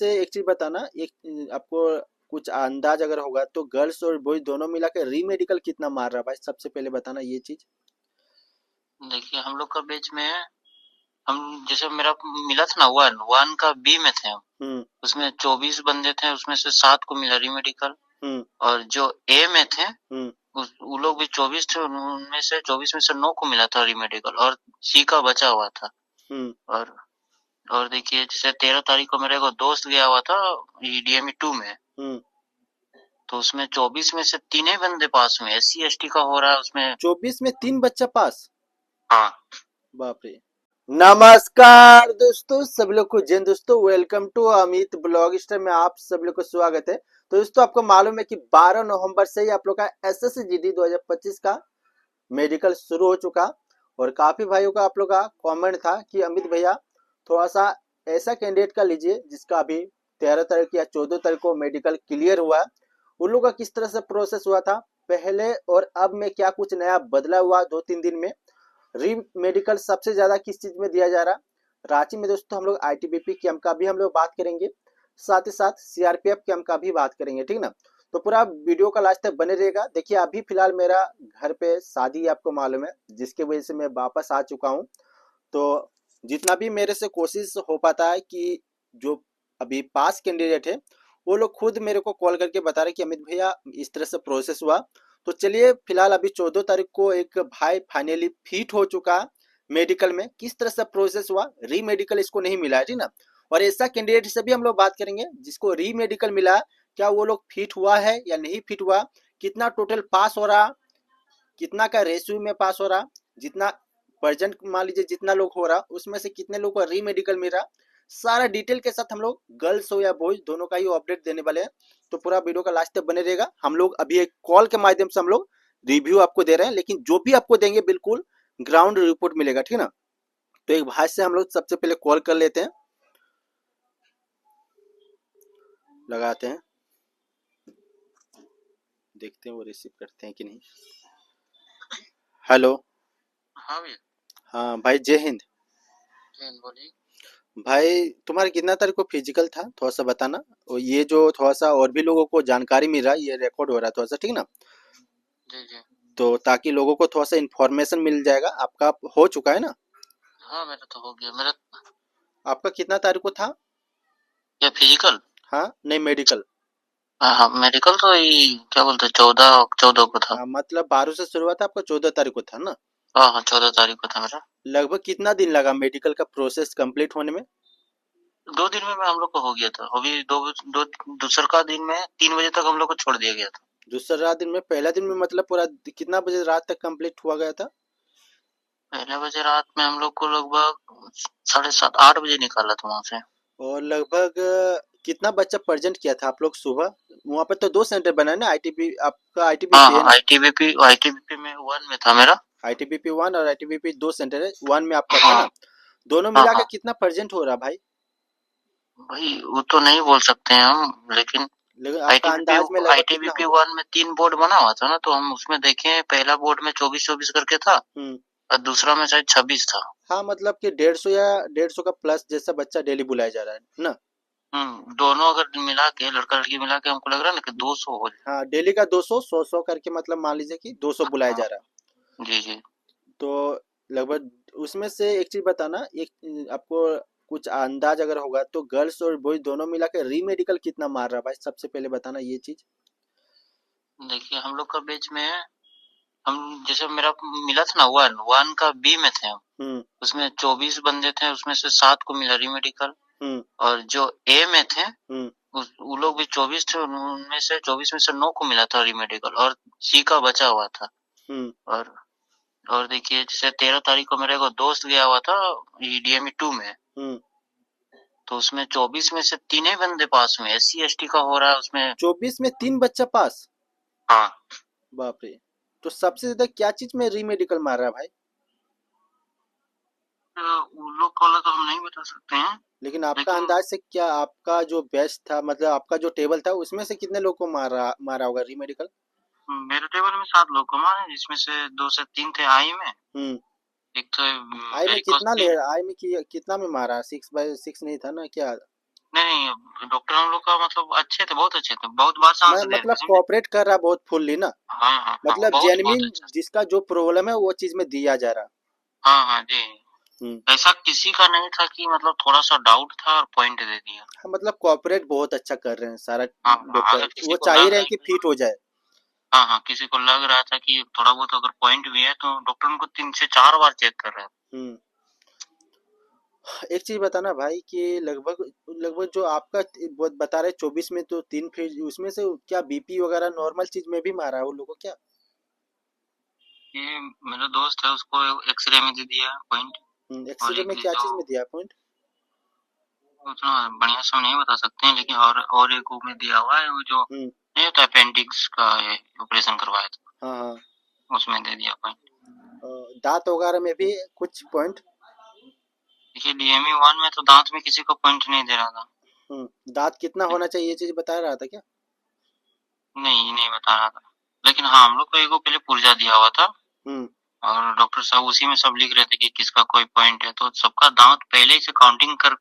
से एक चीज बताना, एक आपको कुछ अंदाज अगर होगा तो गर्ल्स और बॉयज दोनों मिला के रीमेडिकल कितना मार रहा है भाई, सबसे पहले बताना ये चीज। देखिए हम लोग का बैच में हम जैसे मेरा मिला था ना वन वन का बी में थे हम। हम्म उसमें 24 बंदे थे, उसमें से 7 को मिला रीमेडिकल। हम्म और जो ए में थे हम्म वो लोग भी 24 थे, उनमें से 24 में से 9 को मिला था रीमेडिकल और सी का बचा हुआ था। हम्म और और देखिए जैसे 13 तारीख को मेरा एक दोस्त गया हुआ था डीएमई 2 में, हम्म तो उसमें 24 में से 3 ही बंदे पास हुए। एससी एसटी का हो रहा है उसमें। 24 में 3 बच्चा पास। हाँ। बाप रे। नमस्कार दोस्तों, सब लोग को जैन दोस्तों, welcome to Amit blog star में आप सब लोग को स्वागत है। तो दोस्तों आपको मालूम है कि 12 नवंबर से ही आप लोग का एसएससी जीडी 2025 का मेडिकल शुरू हो चुका। और काफी भाइयों का आप लोग का कमेंट था कि अमित भैया थोड़ा सा ऐसा कैंडिडेट का लीजिए जिसका अभी 13 तारीख या 14 तारीख को मेडिकल क्लियर हुआ है, उन लोगों का किस तरह से प्रोसेस हुआ था पहले और अब में क्या कुछ नया बदला हुआ 2-3 दिन में। री मेडिकल सबसे ज्यादा किस चीज में दिया जा रहा, रांची में दोस्तों हम लोग आईटीबीपी कैंप का भी हम लोग बात करेंगे, साथ ही साथ सीआरपीएफ कैंप का भी बात करेंगे, ठीक ना। तो पूरा वीडियो का लास्ट तक बने रहेगा। देखिए अभी फिलहाल मेरा घर पे शादी आपको मालूम है, जिसके वजह से मैं वापस आ चुका हूँ। तो जितना भी मेरे से कोशिश हो पाता है कि जो अभी पास कैंडिडेट है वो लोग खुद मेरे को कॉल करके बता रहे कि अमित भैया इस तरह से प्रोसेस हुआ। तो चलिए फिलहाल अभी 14 तारीख को एक भाई फाइनली फिट हो चुका मेडिकल में, किस तरह से प्रोसेस हुआ, री मेडिकल इसको नहीं मिला है, ठीक ना। और ऐसा कैंडिडेट से भी हम लोग बात करेंगे जिसको री मेडिकल मिला, क्या वो लोग फिट हुआ है या नहीं फिट हुआ, कितना टोटल पास हो रहा, कितना का रेशियो में पास हो रहा, जितना प्रेजेंट मान लीजिए जितना लोग हो रहा उसमें से कितने लोग को री मेडिकल मिल रहा, सारा डिटेल के साथ हम लोग गर्ल्स हो या बॉयज दोनों का ही अपडेट देने वाले हैं। तो पूरा वीडियो का लास्ट तक बने रहेगा। हम लोग अभी एक कॉल के माध्यम से हम लोग रिव्यू आपको दे रहे हैं, लेकिन जो भी आपको देंगे बिल्कुल ग्राउंड रिपोर्ट मिलेगा, ठीक है ना। तो एक भाई से हम लोग सबसे पहले कॉल कर लेते हैं, लगाते हैं, देखते हैं वो रिसीव करते हैं कि नहीं। हेलो। हाँ भैया। हाँ भाई, जय हिंद। बोलिए। भाई तुम्हारा कितना तारीख को फिजिकल था, थोड़ा सा बताना। और ये जो थोड़ा सा और भी लोगों को जानकारी मिल रहा है, ये रिकॉर्ड हो रहा है थोड़ा सा, ठीक ना। जी जी। तो ताकि लोगों को थोड़ा सा इन्फॉर्मेशन मिल जाएगा। आपका हो चुका है ना। हाँ मेरा तो हो गया। मेरा आपका कितना तारीख को था। क्या फिजिकल? हाँ नहीं, मेडिकल। हाँ हाँ मेडिकल तो ये क्या बोलते हैं 14 को था। हाँ मतलब 12 से शुरू हुआ था, आपका 14 तारीख को था ना। हाँ हाँ 14 तारीख को था मेरा। लगभग कितना दिन लगा मेडिकल का प्रोसेस कंप्लीट होने में। 2 दिन में हम लोग को हो गया था। अभी दूसर का दिन में 3 बजे तक हम लोग को छोड़ दिया गया था। दूसरा दिन में, पहला दिन में मतलब पूरा कितना बजे रात तक कंप्लीट हुआ गया था। पहले बजे रात में हम लोग को लगभग 7:30 8 बजे निकाला था वहां से। और लगभग कितना बच्चा प्रेजेंट किया था आप लोग सुबह। वहाँ पर तो 2 सेंटर बना है ना, आईटीबी आपका, हाँ आईटीबीपी है हाँ ना। आईटीबीपी में 1 में था मेरा। आईटीबीपी 1 और आईटीबीपी 2 सेंटर है, 1 में आपका था हाँ ना। दोनों हाँ मिला के हाँ। कितना प्रेजेंट हो रहा भाई। भाई वो तो नहीं बोल सकते हैं हम, लेकिन लेकिन आपका आईटीबीपी अंदाज में लगभग कितना आईटीबीपी होगा। 1 में 3 बोर्ड बना हुआ था ना, तो हम उसमें देखे पहला बोर्ड में 24-24 करके था हम्म। और दूसरा में शायद 26 था। हाँ मतलब कि 150 या 150 का प्लस जैसा बच्चा डेली बुलाया जा रहा है ना। दोनों अगर मिला के लड़का लड़की मिला के हमको लग रहा है ना कि 200 हो जाए। हाँ डेली का 200 100 करके, मतलब मान लीजिए कि 200 बुलाया हाँ जा रहा है। जी जी। तो लगभग उसमें से एक चीज बताना, एक आपको कुछ अंदाज अगर होगा तो गर्ल्स और बॉयज दोनों मिला के री मेडिकल कितना मार रहा है भाई, सबसे पहले बताना ये चीज। देखिए हम लोग का बैच में हम जैसे मेरा मिला था ना वन वन का बी में थे हम। हम्म उसमें 24 बंदे थे, उसमें से 7 को मिला रीमेडिकल। हम्म और जो ए में थे हम्म वो लोग भी 24 थे, उनमें से 24 में से 9 को मिला था रीमेडिकल और सी का बचा हुआ था। हम्म और और देखिए जैसे 13 तारीख को मेरा एक दोस्त गया हुआ था डीएमई 2 में, हम्म। तो उसमें 24 में से 3 ही बंदे पास हुए। एससी एसटी का हो रहा है उसमें। 24 में 3 बच्चा पास। हाँ। बाप रे। तो सबसे ज्यादा क्या चीज में री मेडिकल मार रहा है भाई। वो लोग का तो हम नहीं बता सकते हैं, लेकिन आपका लेकिन अंदाज से क्या, आपका जो बेस्ट था मतलब आपका जो टेबल था उसमें से कितने लोग को मारा होगा री मेडिकल। मेरे टेबल में 7 लोग कमा है, जिसमें से 2 से 3 थे आई में। हम्म। एक तो आई में वेरिकोस कितना ले थी। रहा, आई में कितना में मारा, 6/6 नहीं था ना क्या। नहीं, डॉक्टर हम लोग का मतलब अच्छे थे, बहुत अच्छे थे, बहुत बार चांस दे मतलब दिए समझे। कोऑपरेट कर रहा बहुत फुल्ली ना, हाँ हाँ हाँ, मतलब बहुत बहुत जेन्युइन अच्छा। जिसका जो प्रॉब्लम है वो चीज में दिया जा रहा। हाँ हाँ जी। हम्म। ऐसा किसी का नहीं था कि मतलब थोड़ा सा डाउट था और पॉइंट दे दिया। हाँ, मतलब कोऑपरेट बहुत अच्छा कर रहे हैं सारा हाँ हाँ, डॉक्टर, अगर किसी वो को चाह ही लग रहे रहा हैं है कि कि फिट हो जाए। हाँ हाँ, किसी को लग रहा था कि थोड़ा बहुत अगर पॉइंट भी है तो डॉक्टर उनको 3 से 4 बार चेक कर रहे हैं। हम्म। एक चीज बताना भाई कि लगभग लगभग जो आपका वो बता रहे 24 में तो 3 फेज, उसमें से क्या बीपी वगैरह नॉर्मल चीज में भी मारा है उन लोगों को क्या? ये मेरा दोस्त है, उसको एक्सरे में दे दिया पॉइंट। और एक्सरे एक में ने क्या जो चीज में दिया पॉइंट? उतना बढ़िया से हम नहीं बता सकते हैं, लेकिन और एक वो में दिया हुआ है, वो जो हम्म। नहीं होता अपेंडिक्स का ऑपरेशन करवाया था, हाँ हाँ। उसमें दे दिया पॉइंट। दांत वगैरह में भी कुछ पॉइंट? देखिए डीएमई 1 में तो दांत में किसी को पॉइंट नहीं दे रहा था। दांत कितना होना चाहिए ये चीज बता रहा था क्या? नहीं नहीं बता रहा था, लेकिन हाँ हम लोग को एगो पहले पुर्जा दिया हुआ था, हम्म। और डॉक्टर साहब उसी में सब लिख रहे थे कि किसका कोई पॉइंट है, तो सबका दांत पहले ही से काउंटिंग कर,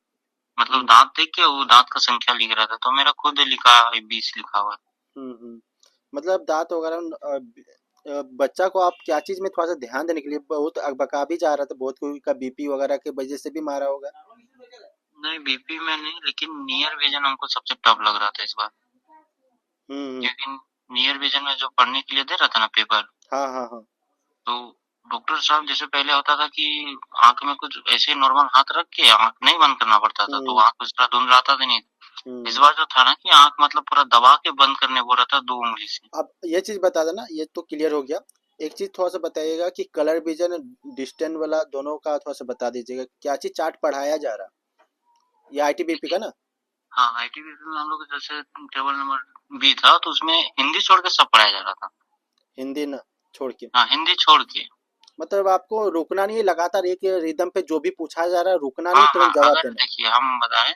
मतलब हम्म। दांत देख के वो दांत का संख्या लिख रहा था, तो मेरा खुद लिखा है 20 लिखा हुआ है। मतलब दांत वगैरह बच्चा को आप क्या चीज में थोड़ा सा ध्यान देने के लिए, बहुत बका भी जा रहा था, बहुत कोई का बीपी वगैरह की वजह से भी मारा होगा। नहीं बीपी में नहीं, लेकिन नियर विजन हमको सबसे टफ लग रहा था इस बार, हम्म। क्योंकि नियर विजन में जो पढ़ने के लिए दे रहा था ना पेपर, हाँ हाँ हाँ। तो डॉक्टर साहब जैसे पहले होता था कि आंख में कुछ ऐसे नॉर्मल हाथ रख के आंख नहीं बंद करना पड़ता था, तो हम्म। आंख उस तरह धुंधलाता था नहीं। इस हम्म। बार जो था ना कि आंख मतलब पूरा दबा के बंद करने बोल रहा था 2 उंगली से। अब ये चीज बता देना, ये तो क्लियर हो गया। एक चीज थोड़ा सा बताइएगा कि कलर विजन डिस्टेंस वाला दोनों का थोड़ा सा बता दीजिएगा, क्या चीज चार्ट पढ़ाया जा रहा, ये आईटीबीपी का देखिए, ना? हाँ आईटीबीपी में हम लोग जैसे टेबल नंबर बी था, तो उसमें हिंदी छोड़ के सब पढ़ाया जा रहा था। हिंदी ना छोड़ के? हाँ हिंदी छोड़ के। मतलब आपको रुकना नहीं है, लगातार एक रिदम पे जो भी पूछा जा रहा है रुकना नहीं, हाँ हाँ, तुरंत जवाब अगर देना। देखिए हम बताएं,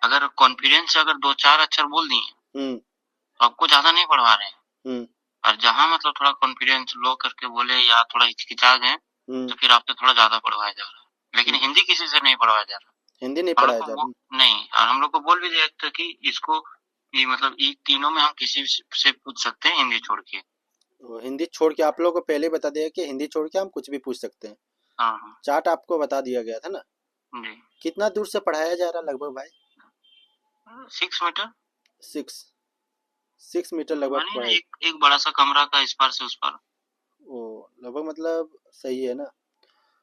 अगर कॉन्फिडेंस से अगर 2-4 अक्षर बोल दिए हम्म। तो आपको ज्यादा नहीं पढ़वा रहे हैं। हम्म। और जहाँ मतलब थोड़ा कॉन्फिडेंस लो करके बोले या थोड़ा हिचकिचा गए, हम्म। तो फिर आपसे थोड़ा ज्यादा पढ़वाया जा रहा है, लेकिन हम्म। हिंदी किसी से नहीं पढ़वाया जा रहा। हिंदी नहीं हम लोग पढ़ाया को जा वो रहा? नहीं, और हम लोग को बोल भी दिया था कि इसको ये मतलब ये तीनों में हम किसी से पूछ सकते हैं हिंदी छोड़ के। वो हिंदी छोड़ के आप लोगों को पहले ही बता दिया कि हिंदी छोड़ के हम कुछ भी पूछ सकते हैं। हाँ हाँ चार्ट आपको बता दिया गया था ना? जी। कितना दूर से पढ़ाया जा रहा लगभग भाई? 6 मीटर, 6 6 मीटर लगभग मानिए ना पढ़ाई? एक एक बड़ा सा कमरा का इस पार से उस पार। ओ, लगभग मतलब सही है ना?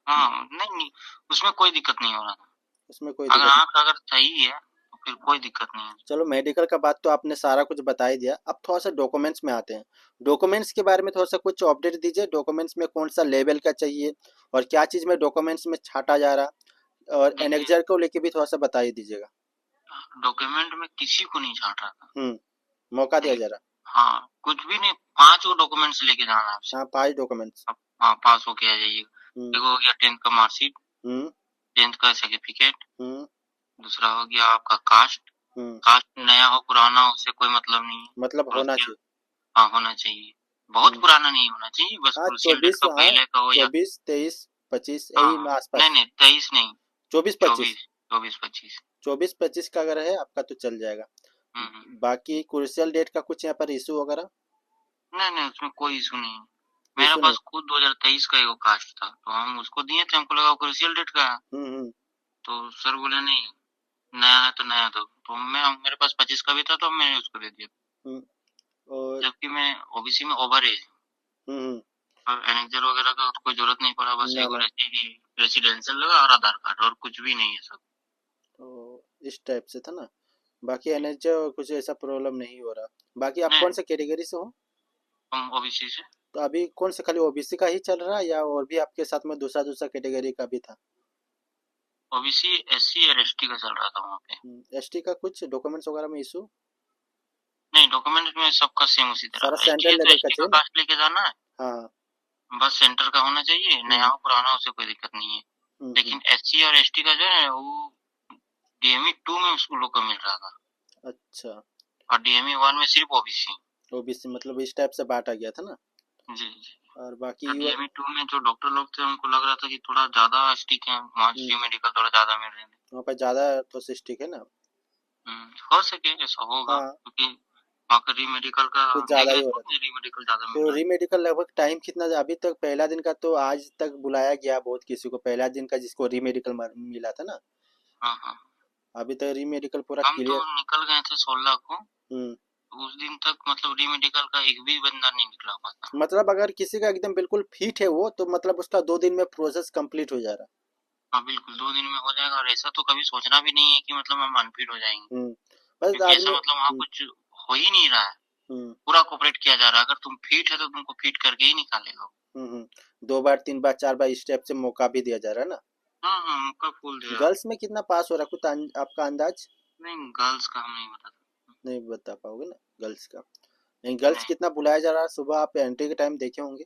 हाँ नहीं नहीं, उसमें कोई दिक्कत नहीं हो रहा था। उसमें कोई अगर दिक्कत नहीं। आँख अगर सही है तो फिर कोई दिक्कत नहीं है। चलो मेडिकल का बात तो आपने सारा कुछ बता ही दिया, अब थोड़ा सा डॉक्यूमेंट्स में आते हैं। डॉक्यूमेंट्स के बारे में थोड़ा सा कुछ अपडेट दीजिए, डॉक्यूमेंट्स में कौन सा लेवल का चाहिए और क्या चीज़ में डॉक्यूमेंट्स में छाटा जा रहा, और देखिए एनेक्जर को लेके भी थोड़ा सा बता ही दीजिएगा। डॉक्यूमेंट में किसी को नहीं छाट रहा था। मौका दिया देखिए, जा रहा। हाँ कुछ भी नहीं, 5 वो डॉक्यूमेंट्स लेके जाना है आपसे। हाँ, 5 डॉक्यूमेंट्स। आप हाँ पास होके आ जाइए। हम्म। एक हो गया 10th का मार्कशीट, हम्म। 10th का सर्टिफिकेट। हम्म। दूसरा हो गया आपका कास्ट। हम्म। कास्ट नया हो पुराना हो उससे कोई मतलब नहीं है। मतलब और होना उसके चाहिए। हाँ होना चाहिए, बहुत हम्म। पुराना नहीं होना चाहिए, बस हाँ, क्रूशियल डेट 24, का हाँ, पहले का हो या 24, 23, 25 हाँ यही में हाँ, नहीं आसपास। नहीं 23 नहीं, 24, 25। 24 24 25। 24, 25 का अगर है आपका तो चल जाएगा। हम्म। बाकी क्रूशियल डेट का कुछ यहाँ पर इशू वगैरह? नहीं नहीं उसमें कोई इशू नहीं है। मेरे इशू नहीं? पास खुद 2023 का एगो कास्ट था, तो हम उसको दिए थे, हमको लगा क्रूशियल डेट का है। हम्म। तो सर बोले नहीं, नया है तो नया दो, तो मैं मेरे पास 25 का भी था तो मैंने उसको दे दिया। हम्म। और जबकि मैं ओबीसी में ओवर एज, हम्म। और एनेक्जर वगैरह का तो कोई जरूरत नहीं पड़ा, बस ना एगो ना। रेसिडेंशियल लगा और आधार कार्ड, और कुछ भी नहीं है सब। तो इस टाइप से था ना? बाकी एनएच कुछ ऐसा प्रॉब्लम नहीं हो रहा। बाकी आप कौन नहीं, से कैटेगरी से हो? हम ओबीसी से। तो अभी कौन से खाली ओबीसी का ही चल रहा है या और भी आपके साथ में दूसरा दूसरा कैटेगरी का भी था? ओबीसी एससी और एसटी का चल रहा था वहाँ पे। एसटी का कुछ डॉक्यूमेंट्स वगैरह में इशू? नहीं डॉक्यूमेंट में सबका सेम उसी सारा तरह, एसटी सेंट्रल है तो लेवल का एसटी का चाहिए ना? कास्ट लेके जाना है, हाँ। बस सेंटर का होना चाहिए, नया हम्म। हो पुराना हो उससे कोई दिक्कत नहीं है। हम्म। लेकिन एससी और एसटी का जो है वो डीएमई 2 में उस लोग को मिल रहा था, अच्छा। और डीएमई 1 में सिर्फ ओबीसी। ओबीसी मतलब इस टाइप से बांटा गया था ना? जी जी। और बाकी तो यू। डीएमई 2 में जो डॉक्टर लोग थे उनको लग रहा था कि थोड़ा ज्यादा स्टिक है, वहाँ हम्म। जी मेडिकल थोड़ा ज्यादा मिल रहे हैं। वहाँ पर ज़्यादा तो सिस्टिक है ना? हो सके ऐसा होगा, हाँ। क्योंकि वहाँ का रीमेडिकल का कुछ नहीं ज्यादा गए ही हो तो रहा था। रीमेडिकल ज्यादा मिल तो रहा है। रीमेडिकल लगभग टाइम कितना था? अभी तक पहला दिन का तो आज तक बुलाया गया बहुत किसी को, पहला दिन का जिसको रीमेडिकल मिला था ना, हाँ हाँ, अभी तक रीमेडिकल पूरा हम तो क्लियर। निकल गए थे 16 को, हम्म। उस दिन तक मतलब रीमेडिकल का एक भी बंदा नहीं निकला हुआ था। मतलब अगर किसी का एकदम बिल्कुल फिट है वो, तो मतलब उसका 2 दिन में प्रोसेस कंप्लीट हो जा रहा हाँ बिल्कुल 2 दिन में हो जाएगा, और ऐसा तो कभी सोचना भी नहीं है कि मतलब हम अनफिट हो जाएंगे, है। बस क्योंकि ऐसा आदमी। मतलब वहाँ कुछ हो ही नहीं रहा है। हम्म। पूरा कोऑपरेट किया जा रहा है, अगर तुम फिट है तो तुमको फिट करके ही निकालेगा। 2 बार 3 बार 4 बार स्टेप से मौका भी दिया जा रहा है ना। हाँ हाँ, मौका फूल दे रहा। गर्ल्स में कितना पास हो रहा है, कुछ आपका अंदाज? नहीं, गर्ल्स का हम नहीं बता सकते। नहीं बता पाओगे ना गर्ल्स का? नहीं, गर्ल्स नहीं, कितना बुलाया जा रहा है? सुबह आप एंट्री के टाइम देखे होंगे।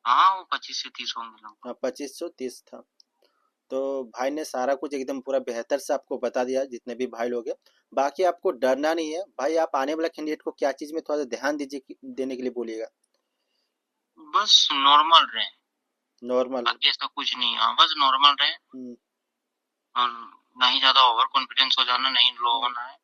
हाँ वो 25 से 30 होंगे लोग। हाँ, 2530 था। तो भाई ने सारा कुछ एकदम पूरा बेहतर से आपको बता दिया, जितने भी भाई लोग हैं। बाकी आपको डरना नहीं है भाई। आप आने वाला कैंडिडेट को क्या चीज में थोड़ा सा ध्यान दीजिए, देने के लिए बोलिएगा। बस नॉर्मल रहे, नॉर्मल। बाकी ऐसा कुछ नहीं है। हाँ, बस नॉर्मल रहे, और ना ही ज्यादा ओवर कॉन्फिडेंस हो जाना, नहीं लो होना है।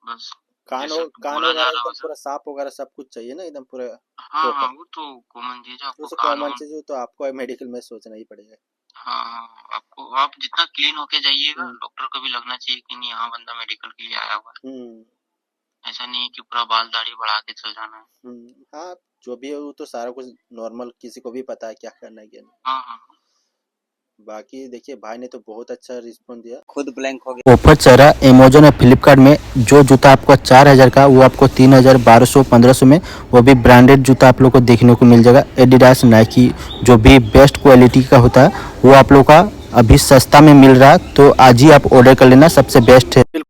बस जैसे कान बोला जा वगैरह रहा है एकदम वैसा। पूरा साफ वगैरह सब कुछ चाहिए ना, एकदम पूरा हाँ हाँ, प्रॉपर। वो तो कॉमन चीज है, आपको तो कान कॉमन वान। चीज हो तो आपको मेडिकल में सोचना ही पड़ेगा। हाँ हाँ, आपको आप जितना क्लीन होके जाइएगा, हम्म। डॉक्टर को भी लगना चाहिए कि नहीं, हाँ बंदा मेडिकल के लिए आया हुआ हम्म। है। ऐसा नहीं है कि पूरा बाल दाढ़ी बढ़ा के चल जाना है। हाँ, जो भी है वो तो सारा कुछ नॉर्मल, किसी को भी पता है क्या करना है क्या नहीं। हाँ हाँ, बाकी देखिए, भाई ने तो बहुत अच्छा रिस्पॉन्स दिया, खुद ब्लैंक हो गया। ऑफर चल रहा है अमेजोन और फ्लिपकार्ट में। जो जूता आपको 4000 का, वो आपको 3000, 1200, 1500 में, वो भी ब्रांडेड जूता आप लोग को देखने को मिल जाएगा। एडिडास, नाइकी, जो भी बेस्ट क्वालिटी का होता है वो आप लोग का अभी सस्ता में मिल रहा है। तो आज ही आप ऑर्डर कर लेना, सबसे बेस्ट है।